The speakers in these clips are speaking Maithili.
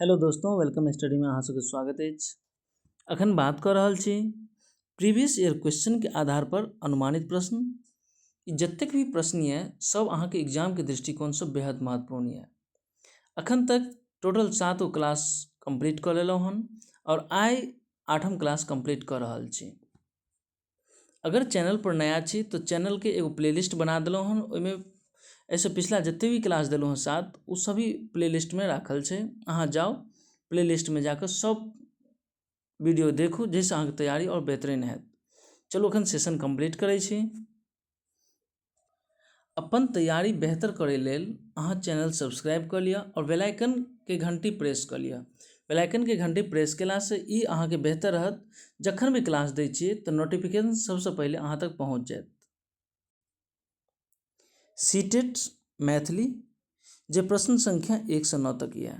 हेलो दोस्तों, वेलकम स्टडी में अहाँ सबके स्वागत अछि। अखन बात कऽ रहल छी प्रीवियस ईयर क्वेश्चन के आधार पर अनुमानित प्रश्न। ई जतेक भी प्रश्न ये सब अहाँके एग्जाम के दृष्टिकोणसँ बेहद महत्वपूर्ण ये। अखन तक टोटल 7 गो क्लास कंप्लीट कऽ लेलहुँ हन और आइ 8म क्लास कंप्लीट कऽ रहल छी। अगर चैनल पर नया छी तो चैनल के एगो प्लेलिस्ट बना देलहुँ हन, ओहिमे ऐसे पिछला जते भी क्लास देलहुँ हँ 7 ओ सभी प्लेलिस्ट में राखल छै। अहाँ जाउ प्लेलिस्ट में जाकर सब वीडियो देखू जाहिसँ अहाँके तैयारी और बेहतरीन हैत। चलू अखन सेशन कंप्लीट करै छी। अपन तैयारी बेहतर करै लेल अहाँ चैनल सब्सक्राइब कऽ लिअ और बेल आइकन के घंटी प्रेस कऽ लिअ। बेल आइकन के घंटी प्रेस केलासँ ई अहाँके बेहतर रहत, जखन भी क्लास दै छियै तऽ नोटिफिकेशन सबसँ पहिले अहाँ तक पहुँच जायत। सीटेट मैथिली जे प्रश्न संख्या 1 से 9 तक यऽ।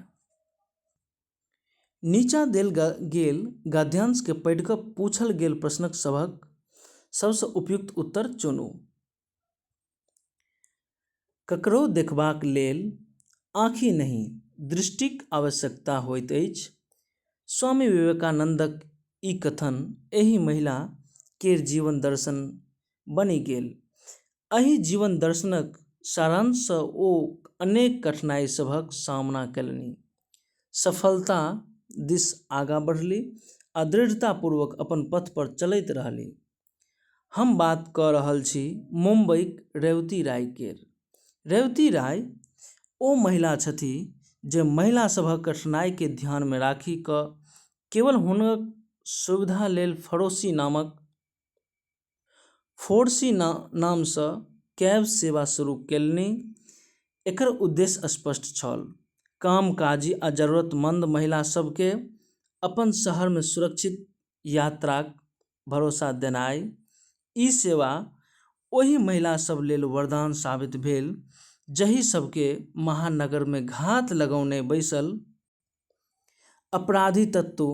नीचा देल गेल गद्यांश के पढ़ि कऽ पूछल गेल प्रश्नक सभक सबसँ उपयुक्त उत्तर चुनू। ककरो देखबाक लेल आँखि नहीं दृष्टिक आवश्यकता होइत अछि। स्वामी विवेकानंदक ई कथन एहि महिला केर जीवन दर्शन बनि गेल। एहि जीवन दर्शनक सारांशसँ ओ अनेक कठिनाई सभक सामना कयलनि, सफलता दिस आगाँ बढ़ली आ दृढ़तापूर्वक अपन पथ पर चलैत रहली। हम बात कऽ रहल छी मुंबईक रेवती राय केर। रेवती राय ओ महिला छथि जे महिला सभक कठिनाई के ध्यान में राखि कऽ केवल हुनक सुविधा लेल फोर्सी नामसँ कैब सेवा शुरू केलनि। एकर उद्देश्य स्पष्ट छल, कामकाजी आ जरूरतमंद महिला सबके अपन शहर में सुरक्षित यात्राक भरोसा देनाइ। ई सेवा ओहि महिला सब लेल वरदान साबित भेल जहि सबके महानगर में घात लगौने बैसल अपराधी तत्व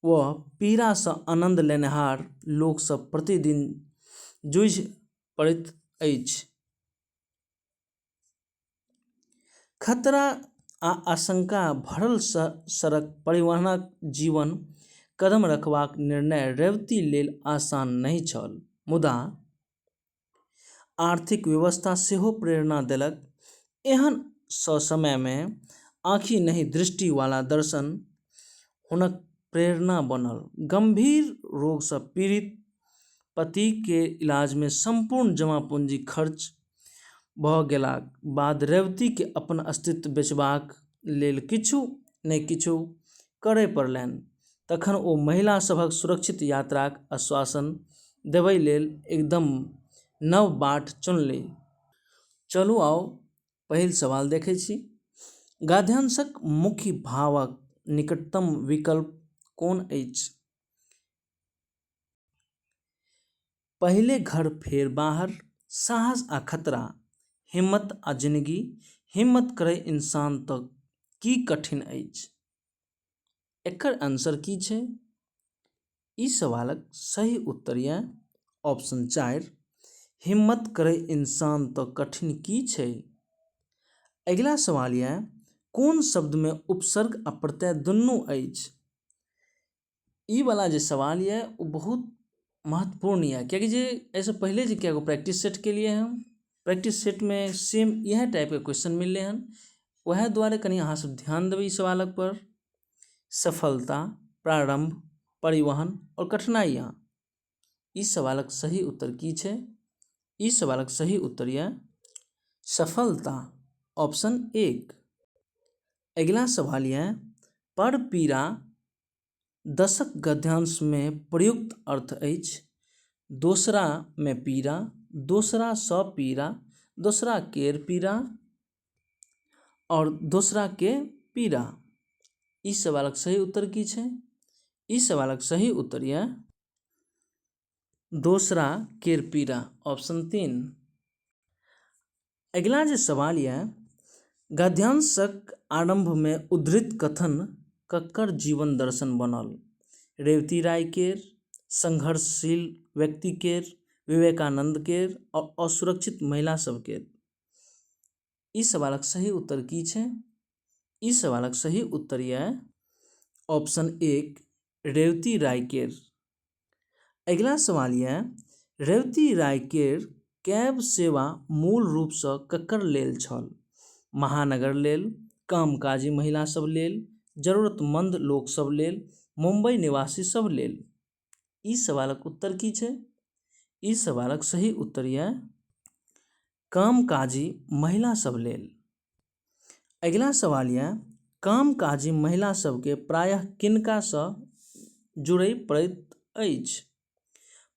व पीड़ासँ आनंद लेनिहार लोकसभ प्रतिदिन जूझि पड़ैत अछि। खतरा आ आशंका भरल सड़क परिवहनक जीवन कदम रखबाक निर्णय रेवती लेल आसान नहीं छल, मुदा आर्थिक व्यवस्था सेहो प्रेरणा देलक। एहन समय में आँखि नहीं दृष्टि वाला दर्शन हुनक प्रेरणा बनल। गंभीर रोग से पीड़ित पति के इलाज में संपूर्ण जमा पूंजी खर्च भऽ गेलाक बाद रेवती के अपन अस्तित्व बेचबाक लेल किछु नहि किछु करय पड़लनि। तखन ओ महिला सभक सुरक्षित यात्राक आश्वासन देबय लेल एकदम नव बाट चुनली। चलू आओ पहिल सवाल देखै छी। गद्यांशक मुख्य भावक निकटतम विकल्प कोन अछि? पहिले घर फेर बाहर, साहस आ खतरा, हिम्मत आ जिंदगी। हिम्मत करे इंसान तक की कठिन अछि? एकर आंसर की छै? ई सवालक सही उत्तर यऽ ऑप्शन 4, हिम्मत करे इंसान तक कठिन की छै। अगला सवाल यऽ कोन शब्द में उपसर्ग आ प्रत्यय दुनू अछि? ई वाला जे सवाल यऽ वो बहुत महत्वपूर्ण यऽ, कियाकि जे ऐसे पहले जे क्या प्रैक्टिस सेट के लिए हम प्रैक्टिस सेट में सेम यह टाइप के क्वेश्चन मिलले हन, वह द्वारे कनी अहाँ सब ध्यान देबै। सवालक पर सफलता, प्रारंभ, परिवहन और कठिनाइयाँ। इस सवालक सही उत्तर की छै? इस सवालक सही उत्तर यह सफलता, ऑप्शन 1। अगला सवाल यह पर पीड़ा दशक गद्यांश में प्रयुक्त अर्थ अछि। दोसरा में पीड़ा, दोसरा सँ पीड़ा, दोसरा केर पीड़ा और दोसरा के पीड़ा। इस सवालक सही उत्तर की छै? इस सवालक सही उत्तर यह दोसरा केर पीड़ा, ऑप्शन 3। अगला जे सवाल यह गद्यांशक आरंभ में उद्धृत कथन ककर जीवन दर्शन बनल? रेवती राय केर, संघर्षशील व्यक्ति केर, विवेकानंद केर और असुरक्षित महिला सब केर। इस सवालक सही उत्तर की छै? ई सवालक सही उत्तर यऽ ऑप्शन 1 रेवती राय केर। अगिला सवाल यऽ रेवती राय केर कैब सेवा मूल रूपसँ ककर लेल छल? महानगर लेल, कामकाजी महिला सब लेल, जरूरतमंद लोक सब लेल, मुंबई निवासी सब लेल। ई सवालक उत्तर की छै? ई सवालक सही उत्तर यऽ कामकाजी महिला सब लेल। अगिला सवाल यऽ कामकाजी महिला सबके प्रायः किनकासँ जुड़ै पड़ैत अछि?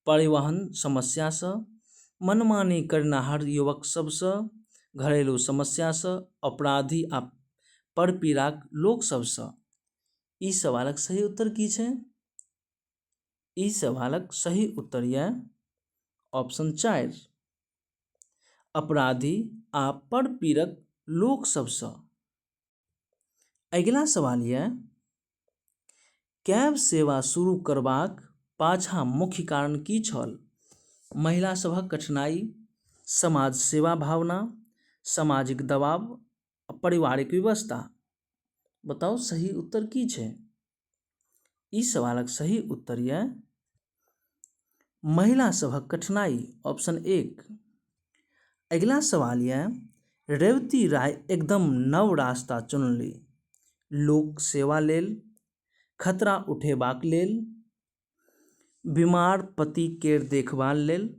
परिवहन समस्यासँ, मनमानी करनिहार युवक सबसँ, घरेलू समस्यासँ, अपराधी आ परपीड़ाक लोक सबसँ। ई सवालक सही उत्तर की छै? ई सवालक सही उत्तर यऽ ऑप्शन 4 अपराधी आ परपीड़क लोक सबसँ। अगिला सवाल यऽ कैब सेवा शुरू करबाक पाछाँ मुख्य कारण की छल? महिला सभक कठिनाई, समाज सेवा भावना, सामाजिक दबाव, पारिवारिक व्यवस्था। बताओ सही उत्तर की छै? ई सवालक सही उत्तर यऽ महिला सभक कठिनाई, ऑप्शन 1। अगिला सवाल यऽ रेवती राय एकदम नव रास्ता चुनली। लोक सेवा लेल, खतरा उठेबाक लेल, बीमार पति केर देखभाल लेल,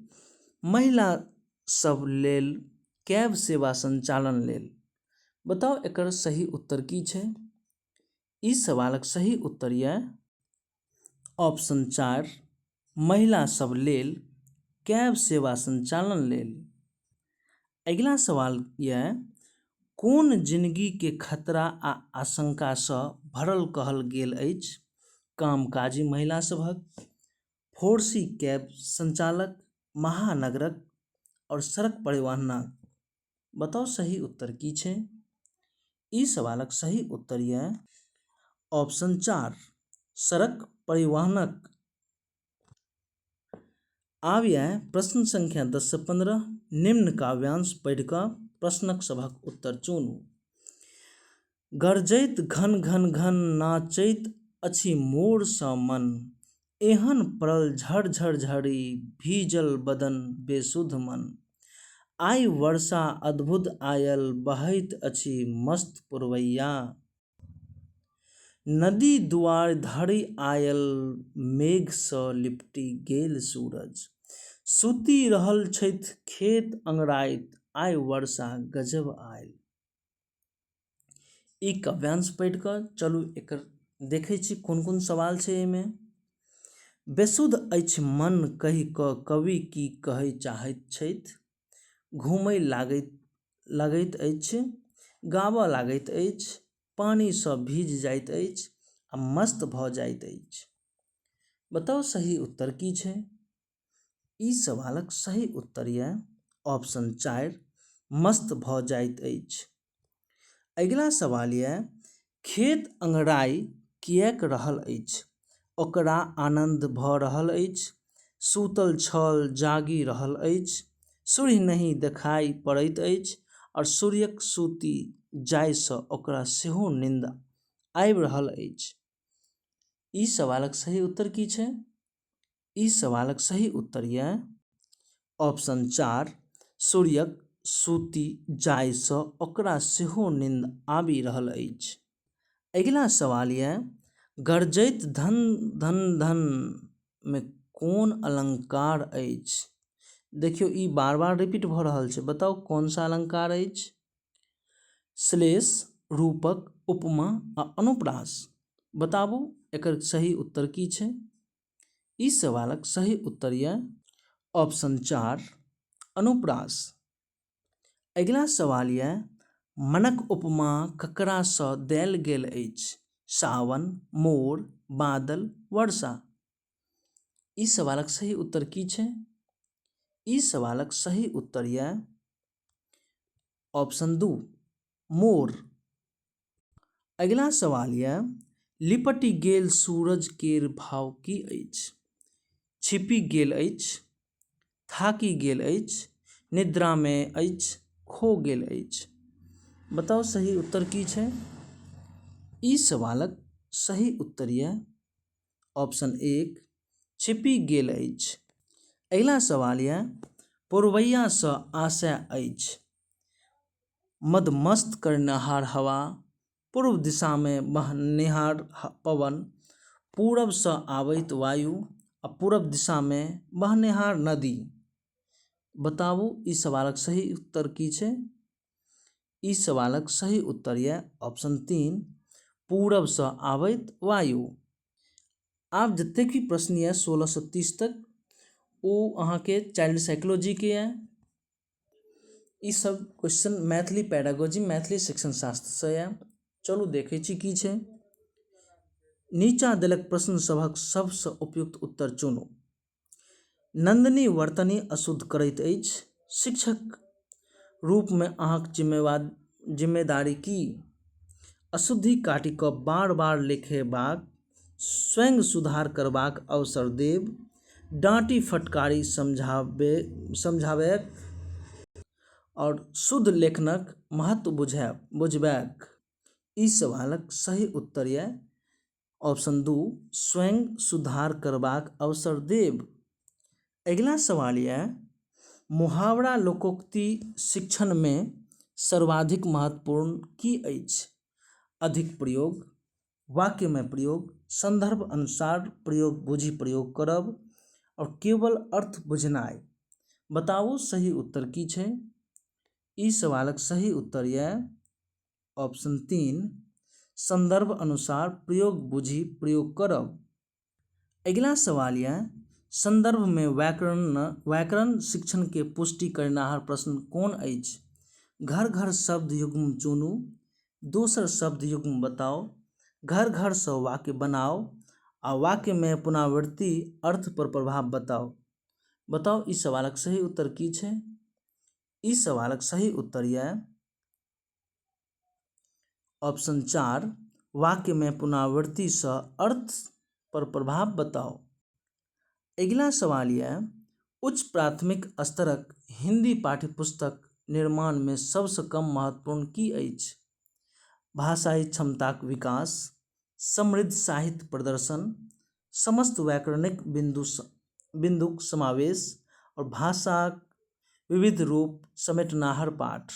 महिला सब लेल कैब सेवा संचालन लेल। बताओ एकर सही उत्तर की छै? ई सवालक सही उत्तर यऽ ऑप्शन 4 महिला सब लेल कैब सेवा संचालन लेल। अगिला सवाल यऽ कोन जिंदगी के खतरा आ आशंकासँ भरल कहल गेल अछि? कामकाजी महिला सभक, फोर्सी कैब संचालक, महानगरक और सड़क परिवहनक। बताओ सही उत्तर की छै? ई सवालक सही उत्तर यऽ ऑप्शन 4 सड़क परिवहनक। आब यऽ प्रश्न संख्या 10 से 15 निम्न काव्यांश पढ़ि कऽ प्रश्नक सभक उत्तर चुनू। गरजैत घन घन घन नाचैत अछि मोर सँ मन, एहन पड़ल झर झर झरी भीजल बदन बेसुध मन। आइ वर्षा अद्भुत आयल बहैत अछि मस्त पुरवैया, नदी दुआर धरि आयल मेघ सँ लिपटि गेल सूरज। सुति रहल छथि खेत अंगड़ाइत आइ वर्षा गजब आयल। ई काव्यांश पढ़ि कऽ चलू एकर देखै छी कोन कोन सवाल छै एहिमे। बेसुध अछि मन कहि कऽ कवि की कहय चाहैत छथि? घूमय लागैत अछि, गाबऽ लागैत अछि, पानी सँ भीज जाइत अछि आ मस्त भऽ जाइत अछि। बताओ सही उत्तर की छै? ई सवालक सही उत्तर यऽ ऑप्शन 4 मस्त भऽ जाइत अछि। अगिला सवाल यऽ खेत अंगड़ाई किएक रहल अछि? ओकरा आनंद भऽ रहल अछि, सूतल छल जागि रहल अछि, सूर्य नहि देखाइ पड़ैत अछि और सूर्यक सूति जायसँ ओकरा सेहो नींद आबि रहल अछि। ई सवालक सही उत्तर की छै? ई सवालक सही उत्तर यऽ ऑप्शन 4 सूर्यक सूति जायसँ ओकरा सेहो नींद आबि रहल अछि। अगिला सवाल यऽ गरजैत धन धन धन में कोन अलंकार अछि? देखियौ ई बार बार रिपीट भऽ रहल छै, बताओ कौन सा अलंकार अछि? श्लेष, रूपक, उपमा आ अनुप्रास। बताबू एकर सही उत्तर की छै? ई सवालक सही उत्तर यऽ ऑप्शन 4 अनुप्रास। अगिला सवाल यऽ मनक उपमा ककरासँ देल गेल अछि? सावन, मोर, बादल, वर्षा। ई सवालक सही उत्तर की छै? ई सवालक सही उत्तर यऽ ऑप्शन 2 मोर। अगिला सवाल यऽ लिपटि गेल सूरज केर भाव की अछि? छिपि गेल अछि, थाकि गेल अछि, निद्रा में अछि, खो गेल अछि। बताओ सही उत्तर की छै? ई सवालक सही उत्तर यऽ ऑप्शन 1 छिपि गेल अछि। अगिला सवाल यऽ पुरवैयासँ आशय अछि। मदमस्त करनिहार हवा, पूर्व दिशामे बहनिहार पवन, पूरबसँ आबैत वायु आ पूरब दिशामे बहनिहार नदी। बताबू ई सवालक सही उत्तर की छै? ई सवालक सही उत्तर यऽ ऑप्शन 3 पूरबसँ आबैत वायु। आब जतेक भी प्रश्न यऽ 16 से 30 तक ओ अहाँके चाइल्ड साइकोलॉजीके यऽ। ई सब क्वेश्चन मैथिली पेडागोजी मैथिली शिक्षण शास्त्रसँ यऽ। चलू देखै छी की छै। नीचाँ देलक प्रश्न सभक सबसँ उपयुक्त उत्तर चुनू। नंदिनी वर्तनी अशुद्ध करैत अछि। शिक्षक रूपमे अहाँक जिम्मेदारी की? अशुद्धि काटि कऽ बार बार लिखेबाक, स्वयं सुधार करबाक अवसर देब, डाँटी फटकारी समझाबैक और शुद्ध लेखनक महत्व बुझबाक। ई सवालक सही उत्तर यऽ ऑप्शन 2 स्वयं सुधार करबाक अवसर देब। अगिला सवाल यऽ मुहावरा लोकोक्ति शिक्षणमे सर्वाधिक महत्वपूर्ण की अछि? अधिक प्रयोग, वाक्यमे प्रयोग, संदर्भ अनुसार प्रयोग बुझि प्रयोग करब और केवल अर्थ बुझनाइ। बताबू सही उत्तर की छै? ई सवालक सही उत्तर यऽ ऑप्शन 3 संदर्भ अनुसार प्रयोग बुझि प्रयोग करब। अगिला सवाल यऽ संदर्भमे व्याकरण शिक्षणके पुष्टि करनिहार प्रश्न कोन अछि? घर घर शब्द युग्म चुनू, दोसर शब्द युग्म बताओ, घर घरसँ वाक्य बनाओ आ वाक्यमे पुनरावृत्ति अर्थ पर प्रभाव बताओ। बताओ ई सवालक सही उत्तर की छै? ई सवालक सही उत्तर यऽ ऑप्शन 4 वाक्यमे पुनरावृत्तिसँ अर्थ पर प्रभाव बताओ। अगिला सवाल यऽ उच्च प्राथमिक स्तरक हिंदी पाठ्यपुस्तक निर्माणमे सबसँ कम महत्वपूर्ण की अछि? भाषाई क्षमताक विकास, समृद्ध साहित्य प्रदर्शन, समस्त व्याकरणिक बिंदुक समावेश और भाषाक विविध रूप समेटनिहार पाठ।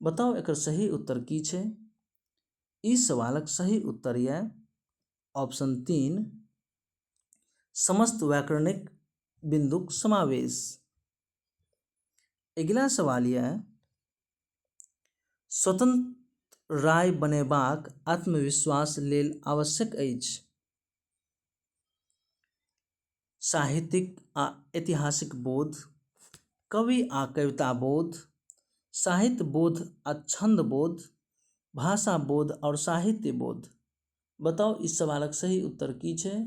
बताओ एकर सही उत्तर की छै? ई सवालक सही उत्तर यऽ ऑप्शन 3 समस्त व्याकरणिक बिंदुक समावेश। अगिला सवाल यऽ स्वतंत्र राय बनेबाक आत्मविश्वास लेल आवश्यक अछि? साहित्यिक आ ऐतिहासिक बोध, कवि आ कविता बोध, साहित्य बोध आ छंद बोध, भाषा बोध और साहित्य बोध। बताओ इस सवालक सही उत्तर की छै?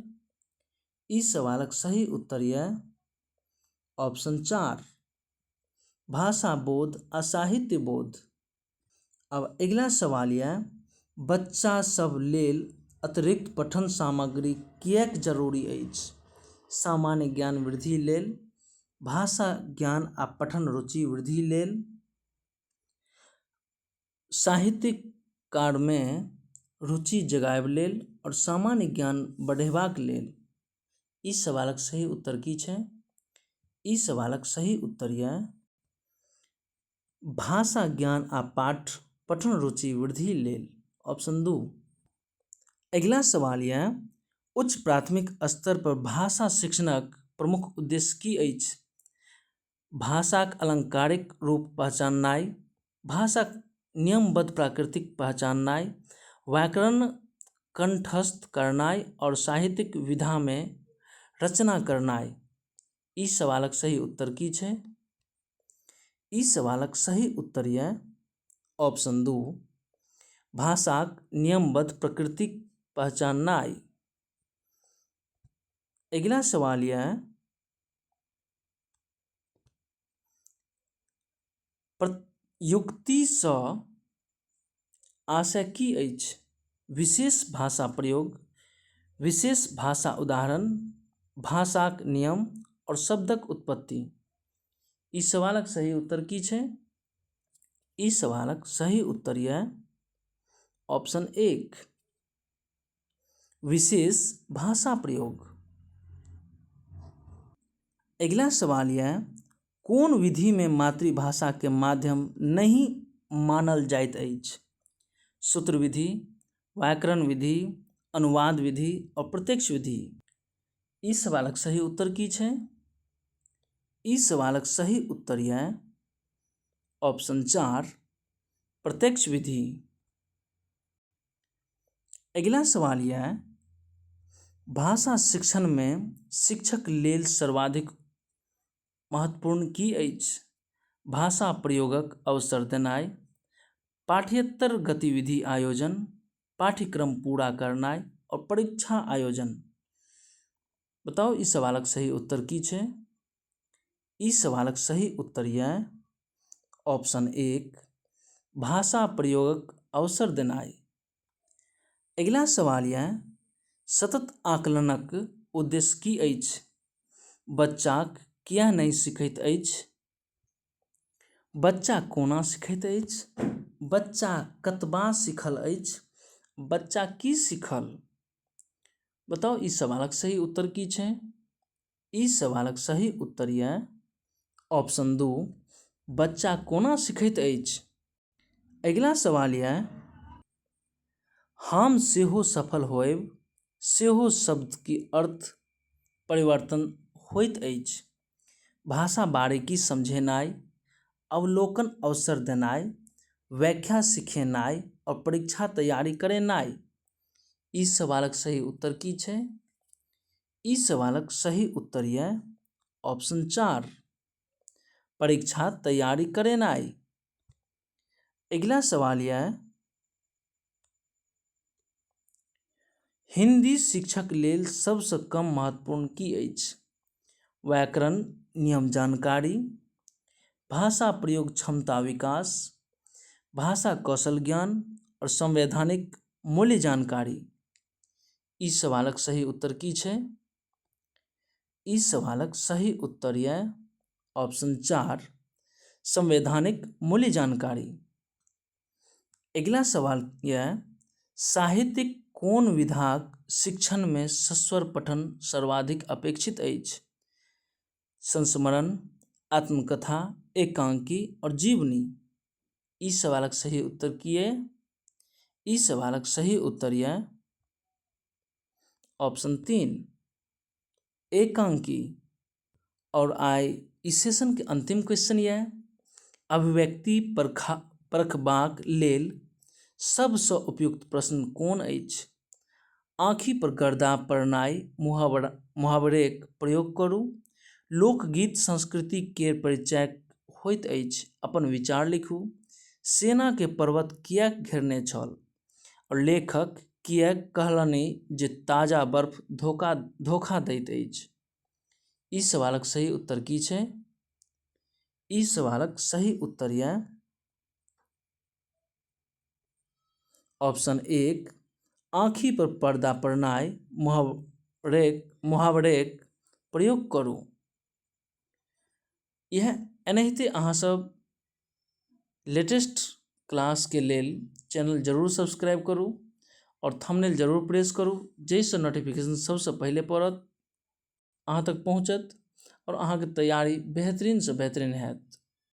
ई सवालक सही उत्तर यऽ ऑप्शन 4 भाषा बोध आ साहित्य बोध। अब अगिला सवाल यऽ बच्चा सब लेल अतिरिक्त पठन सामग्री किएक जरूरी अछि? सामान्य ज्ञान वृद्धि लेल, भाषा ज्ञान आ पठन रुचि वृद्धि लेल, साहित्यिक कार्यमे रुचि जगाबै लेल और सामान्य ज्ञान बढ़ेबाक लेल। ई सवालक सही उत्तर की छै? ई सवालक सही उत्तर यऽ भाषा ज्ञान आ पठन रुचि वृद्धि लेल ऑप्शन 2। अगिला सवाल यऽ उच्च प्राथमिक स्तर पर भाषा शिक्षणक प्रमुख उद्देश्य की अछि? भाषाक अलंकारिक रूप पहचाननाइ, भाषाक नियमबद्ध प्रकृतिक पहचाननाइ, व्याकरण कंठस्थ करनाइ और साहित्यिक विधामे रचना करनाइ। ई सवालक सही उत्तर की छै? ई सवालक सही उत्तर यऽ ऑप्शन 2 भाषाक नियमबद्ध प्रकृतिक पहचाननाइ। अगिला सवाल यऽ प्रयुक्तिसँ आशय की अछि? विशेष भाषा प्रयोग, विशेष भाषा उदाहरण, भाषाक नियम और शब्दक उत्पत्ति। ई सवालक सही उत्तर की छै? ई सवालक सही उत्तर यऽ ऑप्शन 1 विशेष भाषा प्रयोग। अगला सवाल यह कोन विधि में मातृभाषा के माध्यम नहीं मानल जाइत अछि? सूत्र विधि, व्याकरण विधि, अनुवाद विधि और प्रत्यक्ष विधि। इस सवालक सही उत्तर की छै? इस सवालक सही उत्तर यह ऑप्शन 4 प्रत्यक्ष विधि। अगला सवाल यह भाषा शिक्षण में शिक्षक लेल सर्वाधिक महत्वपूर्ण की अछि? भाषा प्रयोगक अवसर देनाइ, पाठ्येतर गतिविधि आयोजन, पाठ्यक्रम पूरा करनाइ और परीक्षा आयोजन। बताओ इस सवालक सही उत्तर की छै? इस सवालक सही उत्तर यह ऑप्शन 1 भाषा प्रयोगक अवसर देनाइ। अगला सवाल यह सतत आकलनक उद्देश्य की अछि? बच्चाक किया नहि सीखैत अछि? बच्चा कोना सीखैत अछि? बच्चा कतबा सीखल अछि? बच्चा की सीखल? बताओ इस सवालक सही उत्तर की छै? इस सवालक सही उत्तर यह ऑप्शन 2 बच्चा कोना सीखैत अछि। अगला सवाल यह हम सेहो सफल होएब सेहो शब्द की अर्थ परिवर्तन होइत अछि। भाषा बारीकी समझेनाइ, अवलोकन अवसर देनाइ, व्याख्या सिखेनाइ और परीक्षा तैयारी करेनाइ। इस सवालक सही उत्तर की छै? इस सवालक सही उत्तर यह ऑप्शन 4 परीक्षा तैयारी करेनाइ। अगला सवाल यह हिंदी शिक्षक लेल सबसँ कम महत्वपूर्ण की अछि? व्याकरण नियम जानकारी, भाषा प्रयोग क्षमता विकास, भाषा कौशल ज्ञान और संवैधानिक मूल्य जानकारी। इस सवालक सही उत्तर की छै? इस सवालक सही उत्तर यह ऑप्शन 4 संवैधानिक मूल्य जानकारी। अगला सवाल यह साहित्यिक कोन विधाक शिक्षण में सस्वर पठन सर्वाधिक अपेक्षित अछि? संस्मरण, आत्मकथा, एकांकी और जीवनी। इस सवालक सही उत्तर की है? इस सवालक सही उत्तर यह ऑप्शन 3 एकांकी। और आइ इस सेशन के अंतिम क्वेश्चन यह अभिव्यक्ति परखबाक लेल सबसँ उपयुक्त प्रश्न कोन अछि? आँखि पर गर्दा पड़नाइ मुहावरेक प्रयोग करू। लोकगीत संस्कृति के परिचय होइत अछि, अपन विचार लिखू। सेना के पर्वत किएक घेरने छल? और लेखक किएक कहलनि जे ताजा बर्फ धोखा दैत अछि? इस सवालक सही उत्तर की छै? इस सवालक सही उत्तर यह ऑप्शन 1 आँखि पर पर्दा पड़नाइ मुहावरेक प्रयोग करू। यह एनाहिते अहाँ सब लेटेस्ट क्लास के लेल चैनल जरूर सब्सक्राइब करू और थंबनेल जरूर प्रेस करू जाहिसँ नोटिफिकेशन सबसँ पहिले पड़त, अहाँ तक पहुँचत और अहाँके तैयारी बेहतरीन से बेहतरीन हैत।